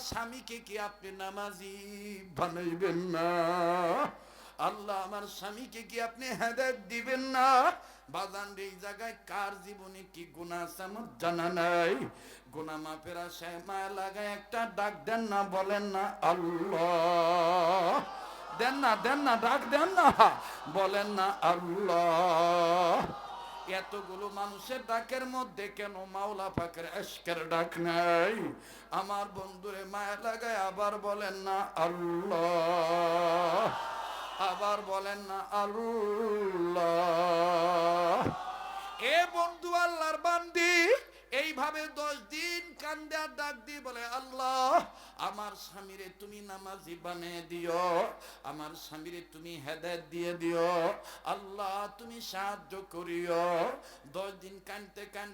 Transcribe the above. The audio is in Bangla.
স্বামীকে কি আপনি নামাজি বানাইবেন না? আল্লাহ আমার স্বামীকে কি আপনি হেদায়েত দিবেন না? বাজান এই জায়গায় কার জীবনে কি গুনাহ আছে আমার জানা নাই। গুনাহ মাফের আশায় মায়া লাগায় একটা ডাক দেন না, বলেন না আল্লাহ। দেন না, দেন না, ডাক দেন না, বলেন না আল্লাহ। এতগুলো মানুষের ডাকের মধ্যে কেন মাওলা পাকের ইশকের ডাক নাই? আমার বন্ধুরে মায়া লাগায় আবার বলেন না আল্লাহ, আবার বলেন না আল্লাহ। এ বন্ধু আল্লাহর বান্দি এইভাবে 10 দিন কান্দে আর ডাক দিয়ে বলে, আল্লাহ আমার স্বামীরে তুমি নামাজি বানিয়ে দিও, আমার স্বামীরে তুমি হেদায়েত দিয়ে দিও, আল্লাহ তুমি সাহায্য করিও। 10 দিন কানতে কানতে